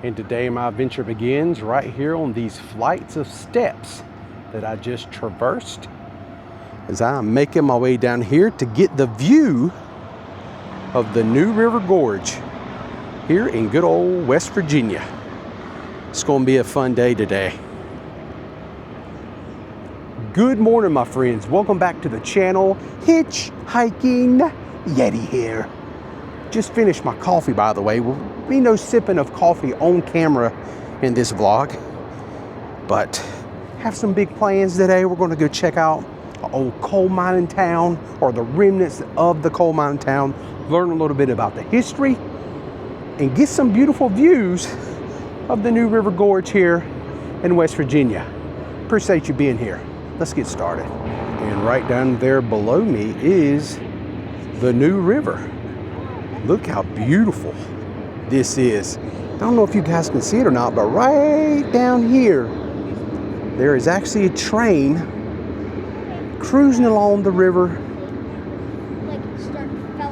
And today my adventure begins right here on these flights of steps that I just traversed as I'm making my way down here to get the view of the new River Gorge here in good old West Virginia. It's going to be a fun day today. Good morning, my friends. Welcome back to the channel. Hitch hiking Yeti here. Just finished my coffee, by the way. Will be no sipping of coffee on camera in this vlog, but have some big plans today. We're going to go check out an old coal mining town, or the remnants of the coal mining town, learn a little bit about the history, and get some beautiful views of the new River Gorge here in West Virginia. Appreciate you being here. Let's get started. And right down there below me is the new river. Look how beautiful this is. I don't know if you guys can see it or not, but right down here, there is actually a train cruising along the river,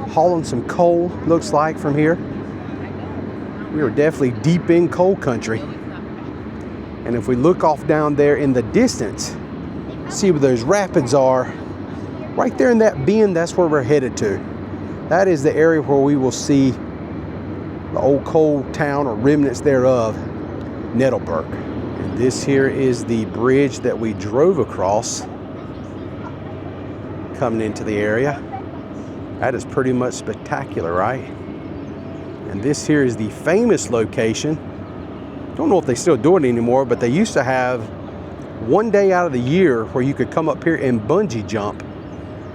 hauling some coal, looks like, from here. We are definitely deep in coal country. And if we look off down there in the distance, see where those rapids are, right there in that bend, that's where we're headed to. That is the area where we will see the old coal town, or remnants thereof, Nuttallburg. And this here is the bridge that we drove across coming into the area. That is pretty much spectacular, right? And this here is the famous location. Don't know if they still do it anymore, but they used to have one day out of the year where you could come up here and bungee jump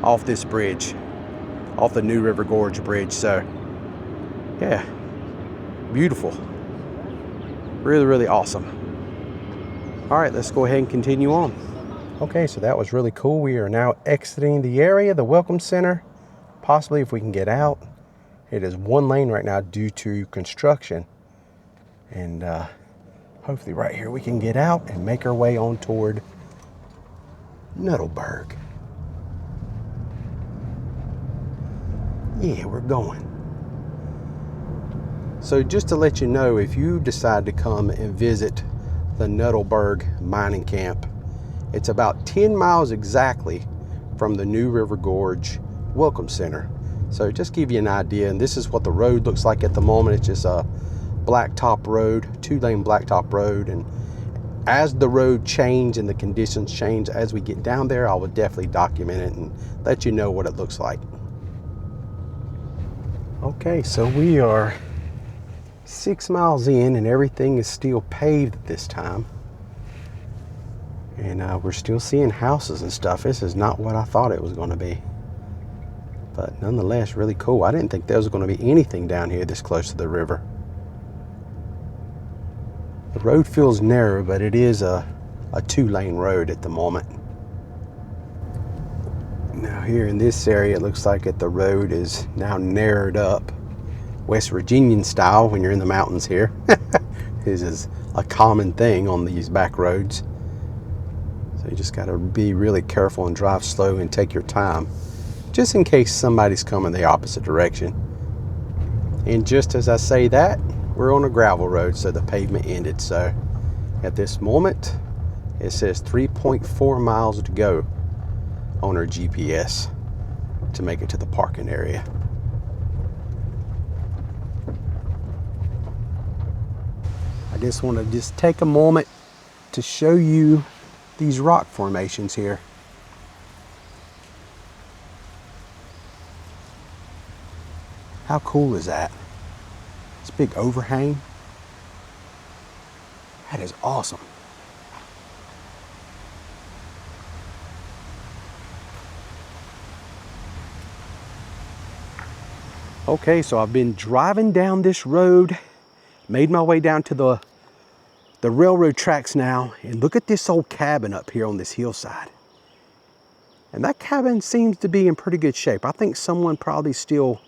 off this bridge, off the new River Gorge bridge. So yeah, beautiful, really, really awesome. All right, let's go ahead and continue on. Okay, so that was really cool. We are now exiting the area, the welcome center. Possibly, if we can get out. It is one lane right now due to construction, and hopefully right here we can get out and make our way on toward Nuttallburg. Yeah, we're going. So just to let you know, if you decide to come and visit the Nuttallburg mining camp, it's about 10 miles exactly from the new River Gorge Welcome Center. So just give you an idea, and this is what the road looks like at the moment. It's just a blacktop road, 2-lane blacktop road, and as the road change and the conditions change as we get down there, I will definitely document it and let you know what it looks like. Okay, so we are 6 miles in and everything is still paved at this time, and we're still seeing houses and stuff. This is not what I thought it was going to be, but nonetheless really cool. I didn't think there was going to be anything down here this close to the river. The road feels narrow, but it is a 2-lane road at the moment. Now here in this area, it looks like the road is now narrowed up, West Virginian style when you're in the mountains here. This is a common thing on these back roads. So you just got to be really careful and drive slow and take your time, just in case somebody's coming the opposite direction. And just as I say that, we're on a gravel road, so the pavement ended. So at this moment, it says 3.4 miles to go on our GPS to make it to the parking area. I just want to take a moment to show you these rock formations here. How cool is that? This big overhang. That is awesome. Okay, so I've been driving down this road, made my way down to the railroad tracks now, and look at this old cabin up here on this hillside. And that cabin seems to be in pretty good shape. I think someone probably still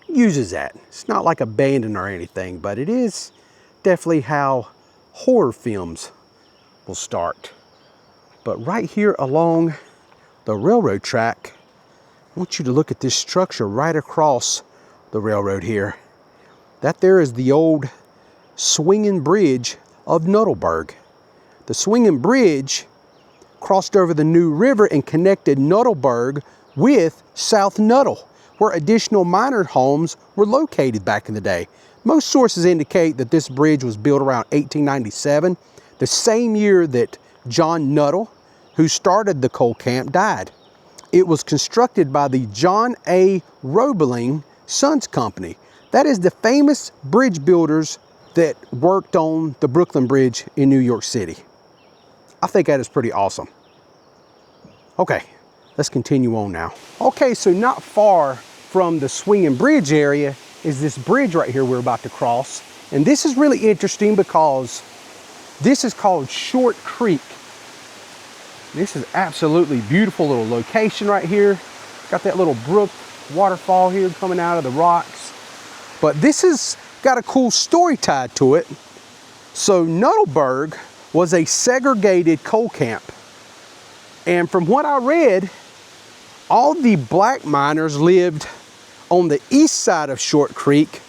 uses that. It's not like abandoned or anything, but it is definitely how horror films will start. But right here along the railroad track, I want you to look at this structure right across the railroad here. That there is the old swinging bridge of Nuttallburg. The swinging bridge crossed over the New River and connected Nuttallburg with South Nuttall, where additional miner homes were located back in the day. Most sources indicate that this bridge was built around 1897, the same year that John Nuttall, who started the coal camp, died. It was constructed by the John A. Roebling Sons Company. That is the famous bridge builders that worked on the Brooklyn Bridge in New York City. I think that is pretty awesome. Okay, let's continue on now. Okay, so not far from the swinging bridge area is this bridge right here we're about to cross. And this is really interesting because this is called Short Creek. This is absolutely beautiful little location right here. Got that little brook waterfall here coming out of the rocks. But this has got a cool story tied to it. So Nuttallburg was a segregated coal camp. And from what I read, all the black miners lived on the east side of Short Creek,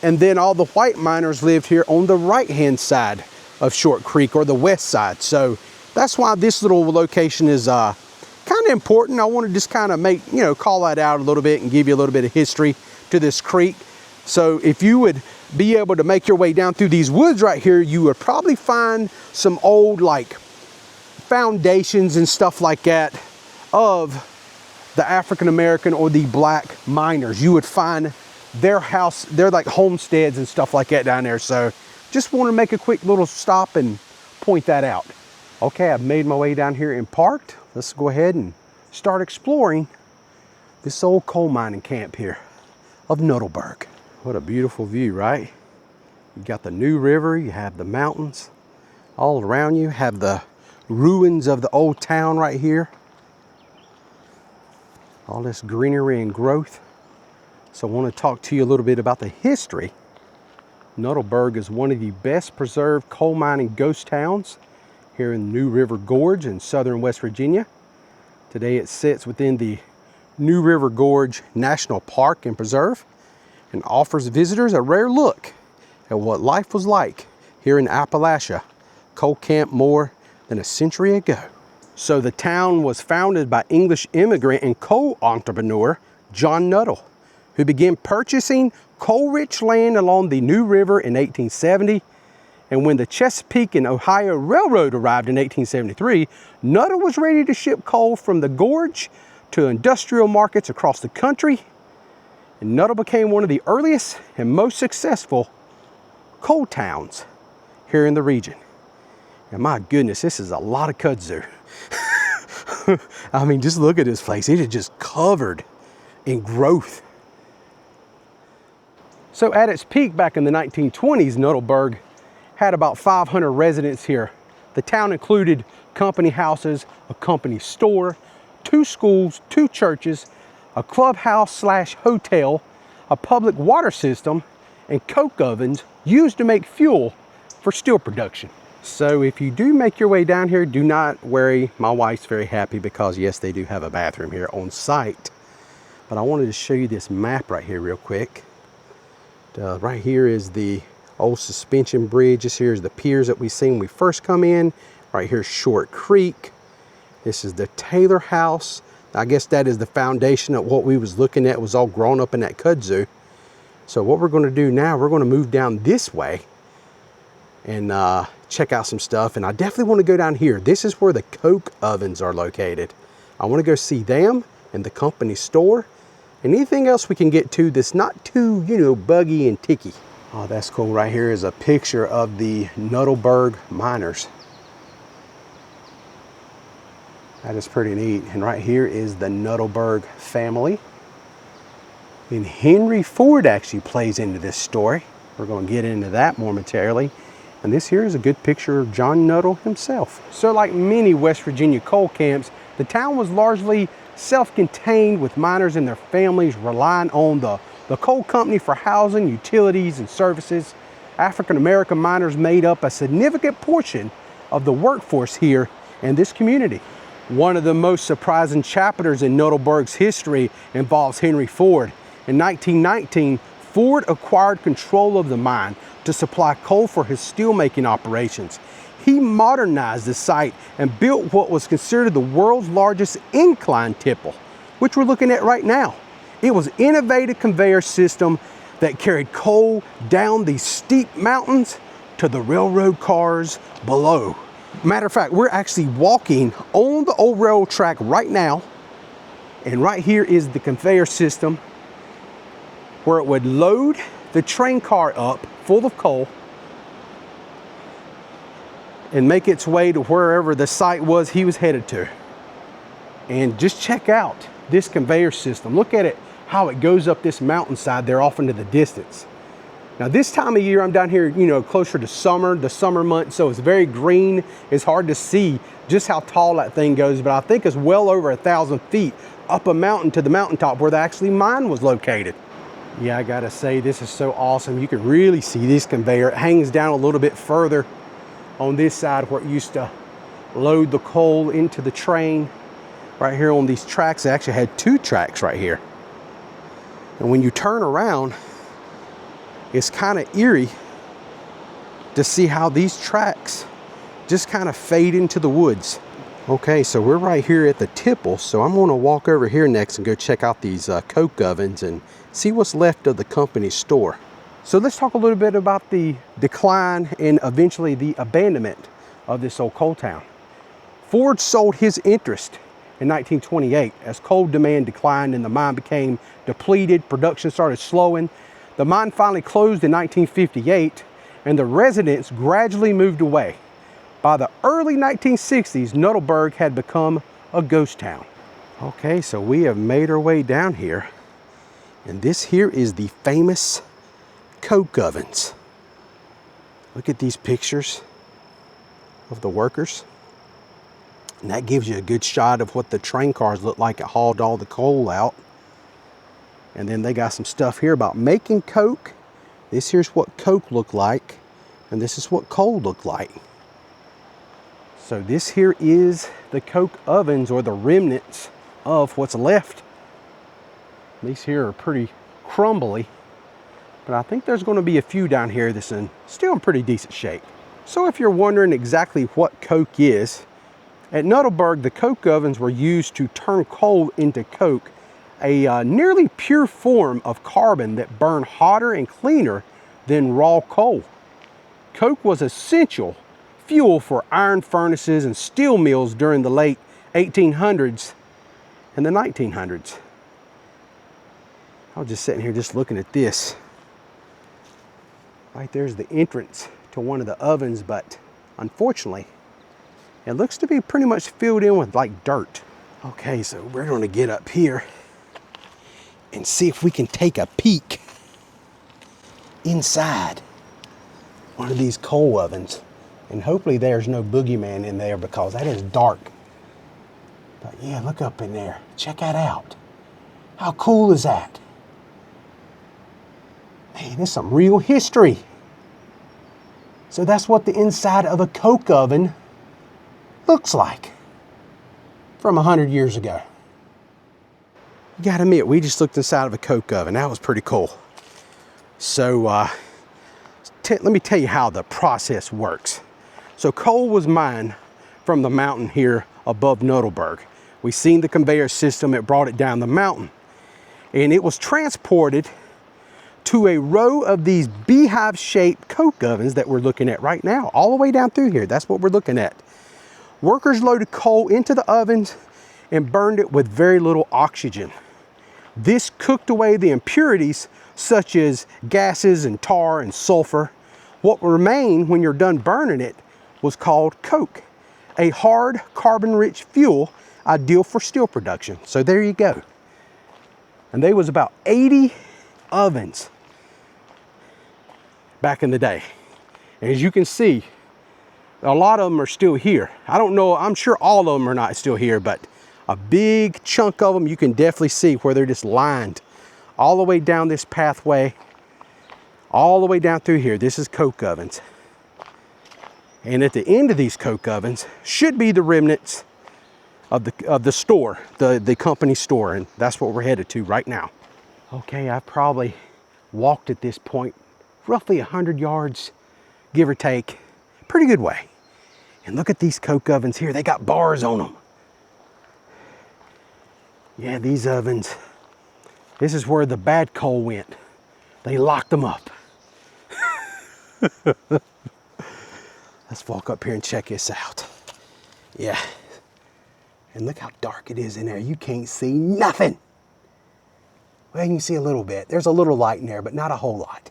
and then all the white miners lived here on the right-hand side of Short Creek, or the west side. So that's why this little location is kind of important. I want to just kind of call that out a little bit and give you a little bit of history to this creek. So if you would be able to make your way down through these woods right here, you would probably find some old like foundations and stuff like that of the African American or the black miners. You would find their house, their like homesteads and stuff like that down there. So just want to make a quick little stop and point that out. Okay, I've made my way down here and parked. Let's go ahead and start exploring this old coal mining camp here of Nuttallburg. What a beautiful view, right? You got the New River, you have the mountains all around you, have the ruins of the old town right here. All this greenery and growth. So I want to talk to you a little bit about the history. Nuttallburg is one of the best preserved coal mining ghost towns here in New River Gorge in southern West Virginia. Today it sits within the New River Gorge National Park and Preserve and offers visitors a rare look at what life was like here in Appalachia, coal camp more than a century ago. So the town was founded by English immigrant and coal entrepreneur John Nuttall, who began purchasing coal-rich land along the New River in 1870. And when the Chesapeake and Ohio Railroad arrived in 1873, Nuttall was ready to ship coal from the gorge to industrial markets across the country. And Nuttall became one of the earliest and most successful coal towns here in the region. And my goodness, this is a lot of kudzu. I mean, just look at this place. It is just covered in growth. So at its peak back in the 1920s, Nuttallburg had about 500 residents here. The town included company houses, a company store, 2 schools, 2 churches, a clubhouse / hotel, a public water system, and coke ovens used to make fuel for steel production. So if you do make your way down here, do not worry. My wife's very happy because yes, they do have a bathroom here on site. But I wanted to show you this map right here real quick. Right here is the old suspension bridge. This here is the piers that we seen when we first come in. Right here is Short Creek. This is the Taylor House. I guess that is the foundation of what we was looking at. It was all grown up in that kudzu. So what we're going to do now, we're going to move down this way and check out some stuff. And I definitely want to go down here. This is where the coke ovens are located. I want to go see them and the company store and anything else we can get to that's not too, buggy and ticky. Oh, that's cool. Right here is a picture of the Nuttallburg miners. That is pretty neat. And right here is the Nuttallburg family. And Henry Ford actually plays into this story. We're going to get into that momentarily. And this here is a good picture of John Nuttall himself. So like many West Virginia coal camps, the town was largely self-contained, with miners and their families relying on the coal company for housing, utilities, and services. African-American miners made up a significant portion of the workforce here in this community. One of the most surprising chapters in Nuttallburg's history involves Henry Ford. In 1919, Ford acquired control of the mine, to supply coal for his steelmaking operations. He modernized the site and built what was considered the world's largest incline tipple, which we're looking at right now. It was an innovative conveyor system that carried coal down these steep mountains to the railroad cars below. Matter of fact, we're actually walking on the old railroad track right now, and right here is the conveyor system where it would load the train car up full of coal and make its way to wherever the site was he was headed to. And just check out this conveyor system. Look at it, how it goes up this mountainside there off into the distance. Now this time of year, I'm down here, you know, closer to summer, the summer months, so it's very green. It's hard to see just how tall that thing goes, but I think it's well over 1,000 feet up a mountain to the mountaintop where the actually mine was located. Yeah, I gotta say, this is so awesome. You can really see this conveyor. It hangs down a little bit further on this side where it used to load the coal into the train. Right here on these tracks, it actually had 2 tracks right here. And when you turn around, it's kind of eerie to see how these tracks just kind of fade into the woods. Okay, so we're right here at the tipple, so I'm going to walk over here next and go check out these coke ovens and see what's left of the company's store. So let's talk a little bit about the decline and eventually the abandonment of this old coal town. Ford sold his interest in 1928 as coal demand declined and the mine became depleted, production started slowing. The mine finally closed in 1958 and the residents gradually moved away. By the early 1960s, Nuttallburg had become a ghost town. Okay, so we have made our way down here, and this here is the famous coke ovens. Look at these pictures of the workers. And that gives you a good shot of what the train cars look like that hauled all the coal out. And then they got some stuff here about making coke. This here's what coke looked like, and this is what coal looked like. So this here is the coke ovens, or the remnants of what's left. These here are pretty crumbly, but I think there's going to be a few down here that's still in pretty decent shape. So if you're wondering exactly what coke is, at Nuttallburg, the coke ovens were used to turn coal into coke, a nearly pure form of carbon that burned hotter and cleaner than raw coal. Coke was essential fuel for iron furnaces and steel mills during the late 1800s and the 1900s. I was just sitting here just looking at this. Right there's the entrance to one of the ovens, but unfortunately, it looks to be pretty much filled in with like dirt. Okay, so we're gonna get up here and see if we can take a peek inside one of these coal ovens. And hopefully there's no boogeyman in there because that is dark. But yeah, look up in there. Check that out. How cool is that? Man, there's some real history. So that's what the inside of a coke oven looks like from 100 years ago. You gotta admit, we just looked inside of a coke oven. That was pretty cool. So let me tell you how the process works. So coal was mined from the mountain here above Nuttallburg. We seen the conveyor system, it brought it down the mountain. And it was transported to a row of these beehive-shaped coke ovens that we're looking at right now, all the way down through here. That's what we're looking at. Workers loaded coal into the ovens and burned it with very little oxygen. This cooked away the impurities such as gases and tar and sulfur. What remained when you're done burning it was called coke, a hard carbon-rich fuel ideal for steel production. So there you go. And there was about 80 ovens back in the day. And as you can see, a lot of them are still here. I don't know, I'm sure all of them are not still here, but a big chunk of them you can definitely see where they're just lined all the way down this pathway, all the way down through here. This is coke ovens. And at the end of these coke ovens should be the remnants of the store, the company store, and that's what we're headed to right now. Okay, I've probably walked at this point roughly 100 yards, give or take. Pretty good way. And look at these coke ovens here. They got bars on them. Yeah, these ovens, this is where the bad coal went. They locked them up. Let's walk up here and check this out. Yeah. And look how dark it is in there. You can't see nothing. Well, you can see a little bit. There's a little light in there, but not a whole lot.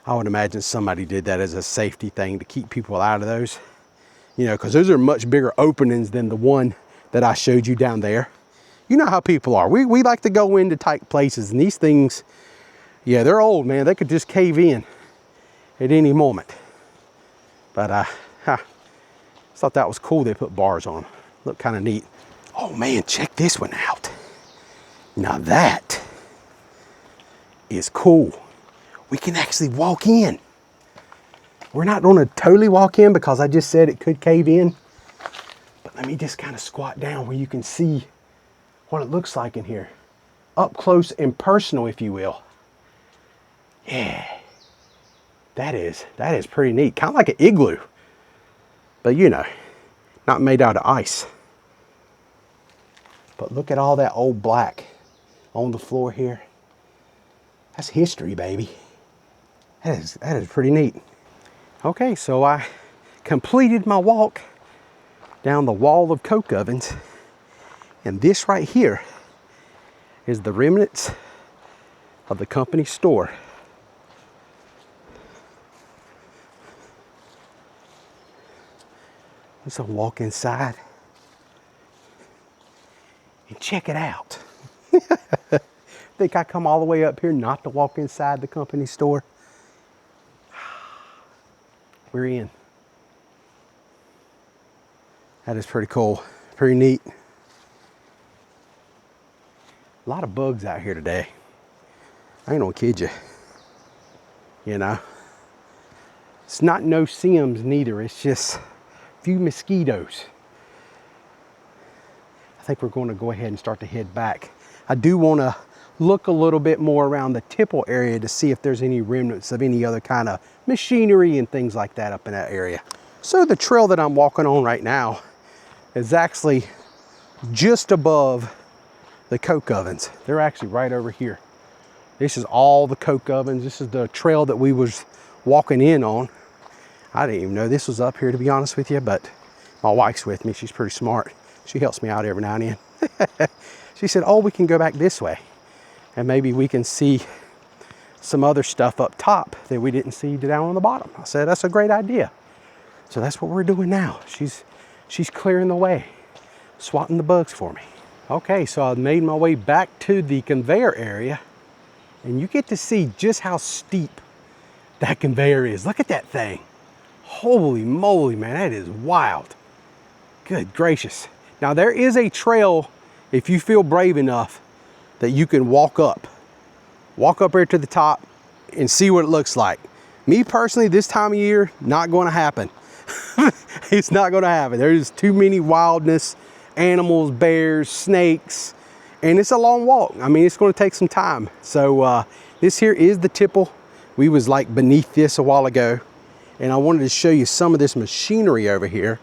I would imagine somebody did that as a safety thing to keep people out of those. You know, because those are much bigger openings than the one that I showed you down there. You know how people are. We like to go into tight places, and these things, yeah, they're old, man. They could just cave in at any moment. But I thought that was cool. They put bars on them. Look kind of neat. Oh man, check this one out. Now that is cool. We can actually walk in. We're not going to totally walk in because I just said it could cave in. But let me just kind of squat down where you can see what it looks like in here. Up close and personal, if you will. Yeah. That is pretty neat. Kind of like an igloo. But you know, not made out of ice. But look at all that old black on the floor here. That's history, baby. That is pretty neat. Okay, so I completed my walk down the wall of coke ovens. And this right here is the remnants of the company store. Let's walk inside and check it out. Think I come all the way up here not to walk inside the company store? We're in. That is pretty cool, pretty neat. A lot of bugs out here today. I ain't gonna kid you. You know, it's not no Sims neither. It's just few mosquitoes. I think we're going to go ahead and start to head back. I do want to look a little bit more around the tipple area to see if there's any remnants of any other kind of machinery and things like that up in that area. So the trail that I'm walking on right now is actually just above the coke ovens. They're actually right over here. This is all the coke ovens. This is the trail that we was walking in on. I didn't even know this was up here, to be honest with you, but my wife's with me. She's pretty smart. She helps me out every now and then. She said, oh, we can go back this way and maybe we can see some other stuff up top that we didn't see down on the bottom. I said, that's a great idea. So that's what we're doing now. She's clearing the way, swatting the bugs for me. Okay, so I've made my way back to the conveyor area, and you get to see just how steep that conveyor is. Look at that thing. Holy moly, man, that is wild. Good gracious. Now there is a trail, if you feel brave enough, that you can walk up here to the top and see what it looks like. Me personally, this time of year, not going to happen. It's not going to happen. There's too many wildness, animals, bears, snakes, and it's a long walk. I mean, it's going to take some time. So this here is the tipple. We was like beneath this a while ago, and I wanted to show you some of this machinery over here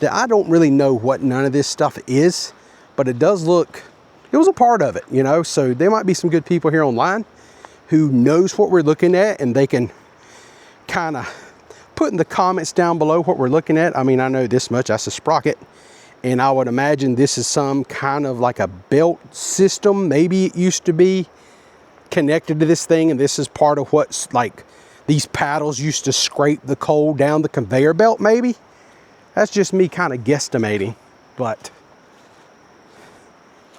that I don't really know what none of this stuff is, but it does look, it was a part of it, you know. So there might be some good people here online who knows what we're looking at, and they can kind of put in the comments down below what we're looking at. I mean, I know this much, that's a sprocket, and I would imagine this is some kind of like a belt system. Maybe it used to be connected to this thing, and this is part of what's like these paddles used to scrape the coal down the conveyor belt. Maybe that's just me kind of guesstimating, but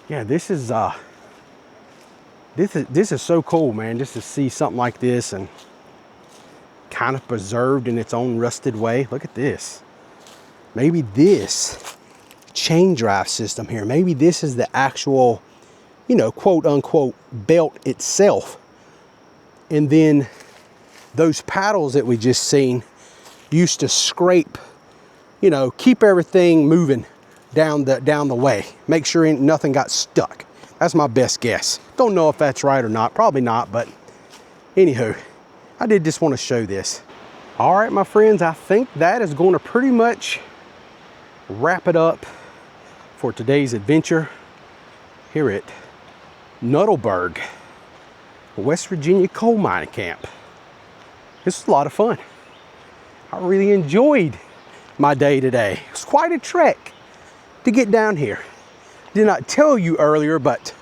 yeah, this is so cool, man, just to see something like this and kind of preserved in its own rusted way. Look at this. Maybe this chain drive system here, maybe this is the actual, you know, quote unquote belt itself, and then those paddles that we just seen used to scrape, you know, keep everything moving down the way, make sure nothing got stuck. That's my best guess. Don't know if that's right or not, probably not, but Anywho, I did just want to show this. All right, my friends, I think that is going to pretty much wrap it up for today's adventure here at Nuttallburg West Virginia coal mining camp. This was a lot of fun. I really enjoyed my day today. It was quite a trek to get down here. Did not tell you earlier, but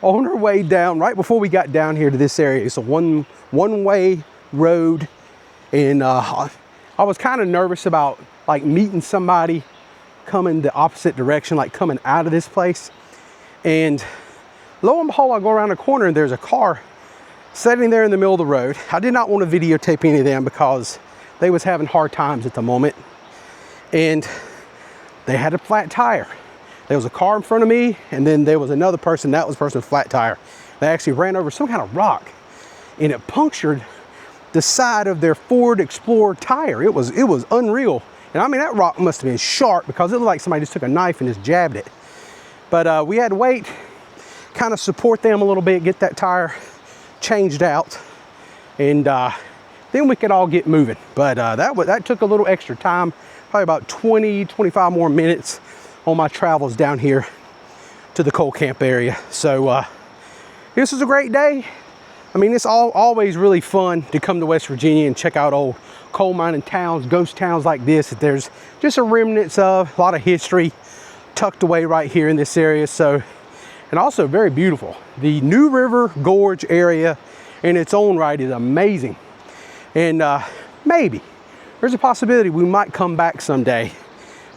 on our way down, right before we got down here to this area, it's a one-way road, and I was kind of nervous about like meeting somebody coming the opposite direction, like coming out of this place. And lo and behold, I go around the corner and there's a car sitting there in the middle of the road. I did not want to videotape any of them because they was having hard times at the moment, and they had a flat tire. There was a car in front of me, and then there was another person, that was a person with a flat tire. They actually ran over some kind of rock, and it punctured the side of their Ford Explorer tire. It was unreal. And I mean, that rock must have been sharp because it looked like somebody just took a knife and just jabbed it. But we had to wait, kind of support them a little bit, get that tire changed out, and then we could all get moving. But that took a little extra time, probably about 20-25 more minutes on my travels down here to the coal camp area. So this was a great day. I mean, it's always really fun to come to West Virginia and check out old coal mining towns, ghost towns like this, that there's just a remnants of, a lot of history tucked away right here in this area. So, and also very beautiful. The New River Gorge area in its own right is amazing. And maybe there's a possibility we might come back someday,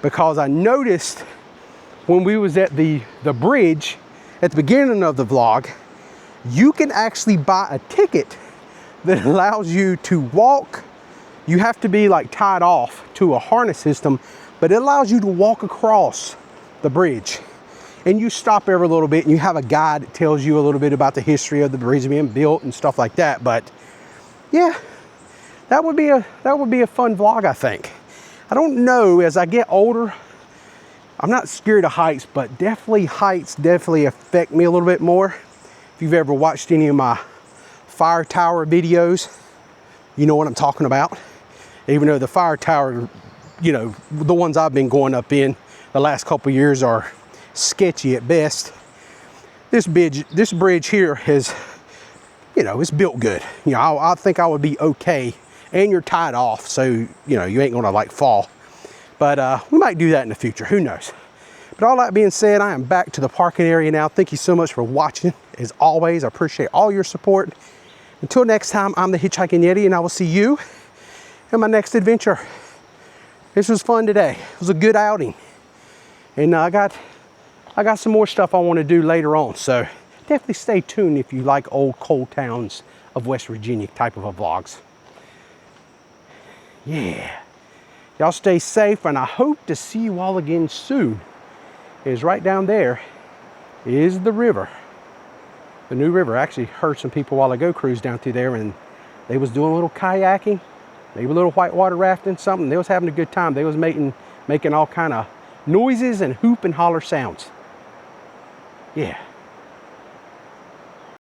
because I noticed when we was at the bridge at the beginning of the vlog, you can actually buy a ticket that allows you to walk. You have to be like tied off to a harness system, but it allows you to walk across the bridge. And you stop every little bit, and you have a guide that tells you a little bit about the history of the bridge being built and stuff like that. But yeah, that would be a fun vlog, I think. I don't know, as I get older, I'm not scared of heights, but definitely heights definitely affect me a little bit more. If you've ever watched any of my fire tower videos, you know what I'm talking about. Even though the fire tower, you know, the ones I've been going up in the last couple of years are sketchy at best. This bridge here has, you know, it's built good. You know, I think I would be okay, and you're tied off, so you know you ain't gonna like fall. But we might do that in the future, who knows. But all that being said, I am back to the parking area now. Thank you so much for watching. As always, I appreciate all your support. Until next time, I'm the Hitchhiking Yeti, and I will see you in my next adventure. This was fun today. It was a good outing, and I got some more stuff I want to do later on. So definitely stay tuned if you like old coal towns of West Virginia type of vlogs. Yeah. Y'all stay safe, and I hope to see you all again soon. Is right down there is the river. The New River. I actually heard some people a while ago cruise down through there, and they was doing a little kayaking, maybe a little whitewater rafting, something. They was having a good time. They was making all kind of noises and hoop and holler sounds. Yeah.